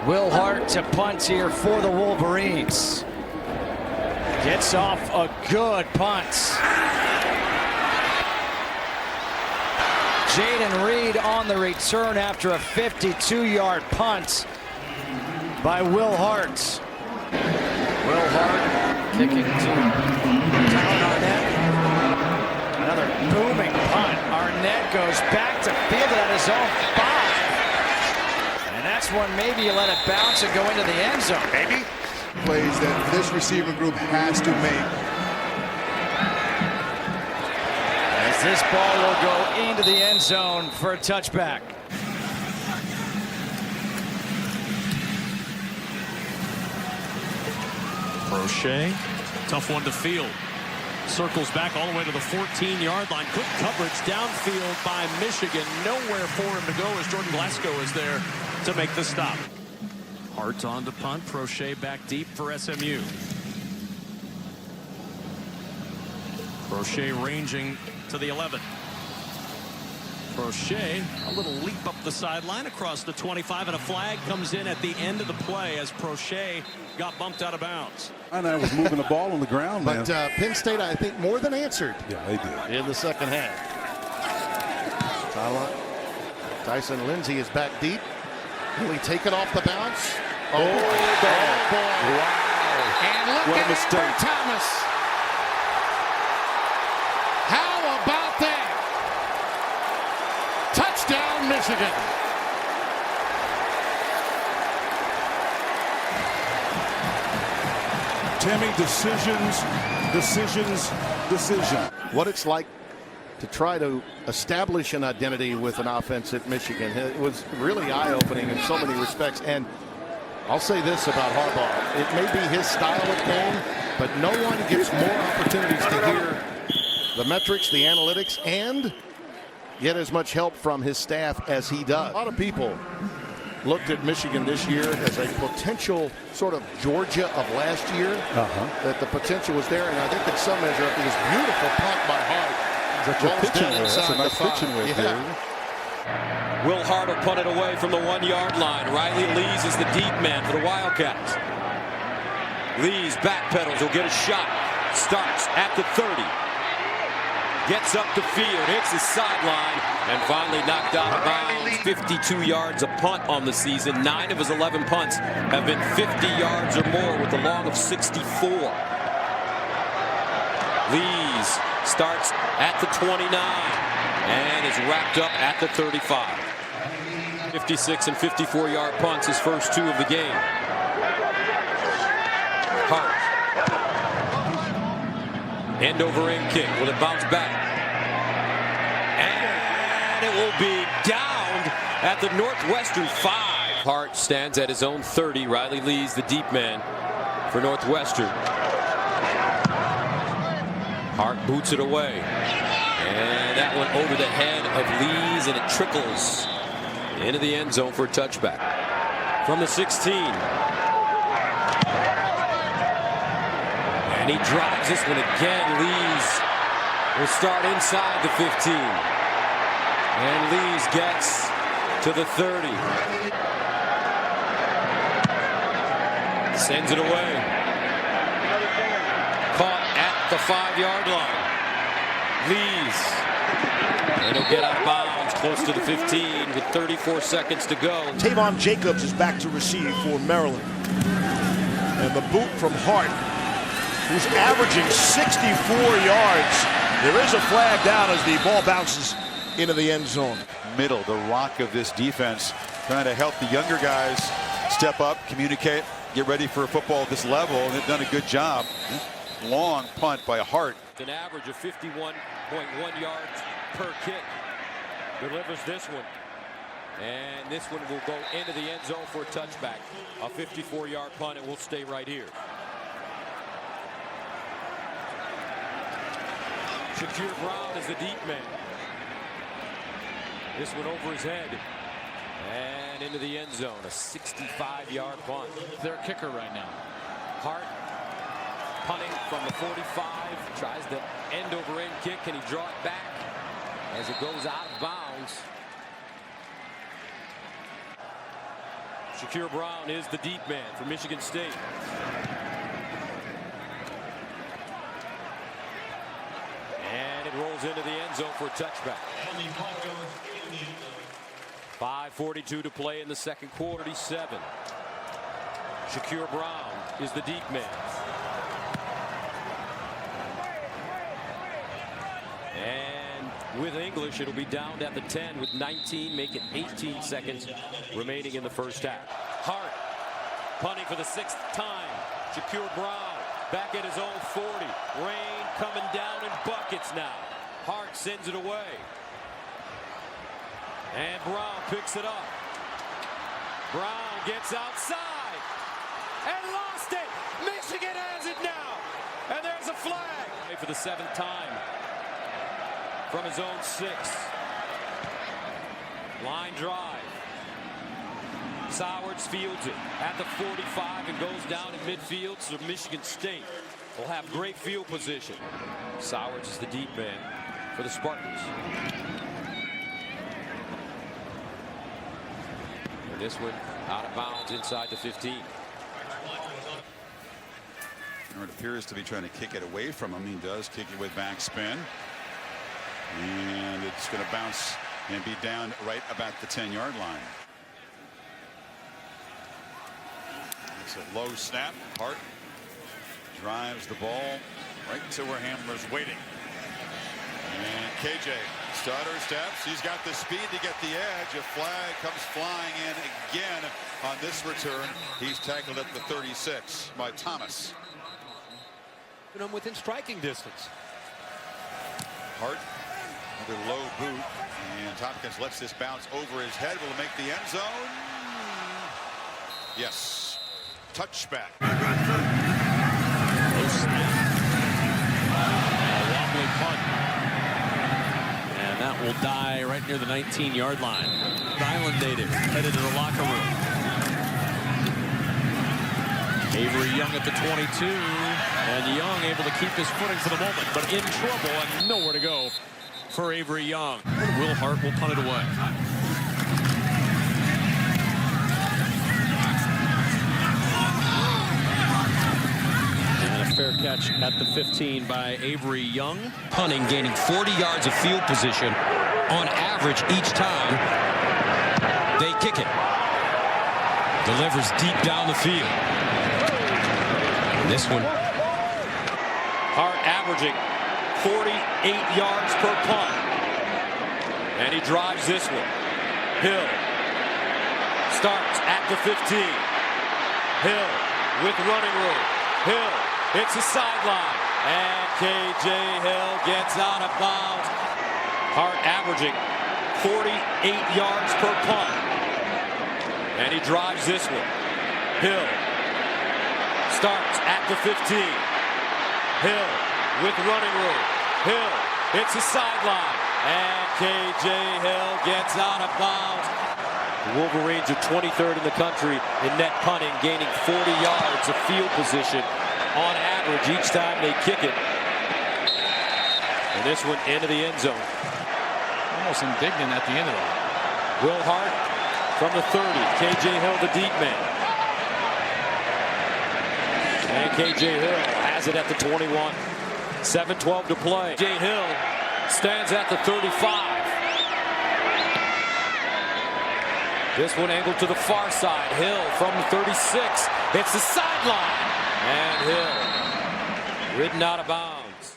Will Hart to punt here for the Wolverines. Gets off a good punt. Jaden Reed on the return after a 52-yard punt by Will Hart. Will Hart kicking to Tyler Arnett. Another booming punt. Arnett goes back to field it at his own 5. And that's when maybe you let it bounce and go into the end zone. Maybe. Plays that this receiver group has to make. As this ball will go into the end zone for a touchback. Crochet, tough one to field. Circles back all the way to the 14-yard line. Good coverage downfield by Michigan. Nowhere for him to go as Jordan Glasgow is there to make the stop. Hart on to punt. Crochet back deep for SMU. Crochet ranging to the 11. Crochet, a little leap up the sideline across the 25, and a flag comes in at the end of the play as Crochet got bumped out of bounds. And I was moving the ball on the ground, man. But Penn State, I think, more than answered. Yeah, they did. In the second half. Tyson Lindsey is back deep. Will he take it off the bounce? Oh, boy. Wow. And look What a at mistake. Thomas. How about that? Touchdown, Michigan. Timmy, decisions. What it's like to try to establish an identity with an offense at Michigan. It was really eye-opening in so many respects. And I'll say this about Harbaugh. It may be his style of game, but no one gets more opportunities to hear the metrics, the analytics, and get as much help from his staff as he does. A lot of people looked at Michigan this year as a potential sort of Georgia of last year, that the potential was there. And I think in some measure, after this beautiful punt by Hart, That's a pitching with. That's a nice pitching with there. Will Hart will punt it away from the 1-yard line. Riley Lees is the deep man for the Wildcats. Lees backpedals. He'll get a shot. Starts at the 30. Gets up the field. Hits his sideline. And finally knocked out of bounds. 52 yards a punt on the season. 9 of his 11 punts have been 50 yards or more with a long of 64. Lees starts at the 29 and is wrapped up at the 35. 56 and 54-yard punts, his first 2 of the game. Hart. End over end kick. Will it bounce back? And it will be downed at the Northwestern 5. Hart stands at his own 30. Riley Lees, the deep man for Northwestern. Hart boots it away. And that went over the head of Lees, and it trickles into the end zone for a touchback. From the 16. And he drives this one again. Lees will start inside the 15. And Lees gets to the 30. Sends it away. Caught at the 5-yard line. Lees. And he'll get out of bounds close to the 15 with 34 seconds to go. Tavon Jacobs is back to receive for Maryland. And the boot from Hart, who's averaging 64 yards. There is a flag down as the ball bounces into the end zone. Middle, the rock of this defense, trying to help the younger guys step up, communicate, get ready for football at this level, and they've done a good job. Long punt by Hart. An average of 51.1 yards per kick. Delivers this one. And this one will go into the end zone for a touchback. A 54-yard punt, and will stay right here. Shakir Brown is the deep man. This one over his head. And into the end zone. A 65-yard punt. Their kicker right now. Hart punting from the 45. Tries the end over end kick. Can he draw it back as it goes out of bounds? Shakir Brown is the deep man for Michigan State. And it rolls into the end zone for a touchback. 5:42 to play in the second quarter. 7. Shakir Brown is the deep man. And with English, it'll be down at the 10 with 19, making 18 seconds remaining in the first half. Hart punting for the 6th time. Shakir Brown back at his own 40. Rain coming down in buckets now. Hart sends it away. And Brown picks it up. Brown gets outside and lost it. Michigan has it now. And there's a flag. For the 7th time from his own 6. Line drive. Sowards fields it at the 45 and goes down in midfield. So Michigan State will have great field position. Sowards is the deep man for the Spartans. And this one out of bounds inside the 15. It appears to be trying to kick it away from him. He does kick it with backspin. And it's going to bounce and be down right about the 10-yard line. It's a low snap. Hart drives the ball right to where Hamler's waiting. And KJ stutter steps. He's got the speed to get the edge. A flag comes flying in again on this return. He's tackled at the 36 by Thomas. I'm within striking distance. Hart, another low boot, and Tompkins lets this bounce over his head. Will make the end zone. Yes, touchback. Wobbly punt. And that will die right near the 19-yard line. Island native headed to the locker room. Avery Young at the 22, and Young able to keep his footing for the moment, but in trouble and nowhere to go for Avery Young. Will Hart will punt it away. And a fair catch at the 15 by Avery Young. Punting, gaining 40 yards of field position on average each time they kick it. Delivers deep down the field. This one. Hart averaging 48 yards per punt. And he drives this one. Hill starts at the 15. Hill with running room. Hill hits the sideline. And KJ Hill gets out of bounds. Hart averaging 48 yards per punt. And he drives this one. Hill starts at the 15. Hill with running room. Hill hits the sideline. And KJ Hill gets out of bounds. The Wolverines are 23rd in the country in net punting, gaining 40 yards of field position on average each time they kick it. And this one into the end zone. Almost indignant at the end of that. Will Hart from the 30. KJ Hill, the deep man. And KJ Hill has it at the 21. 7:12 to play. KJ Hill stands at the 35. This one angled to the far side. Hill from the 36. Hits the sideline. And Hill ridden out of bounds.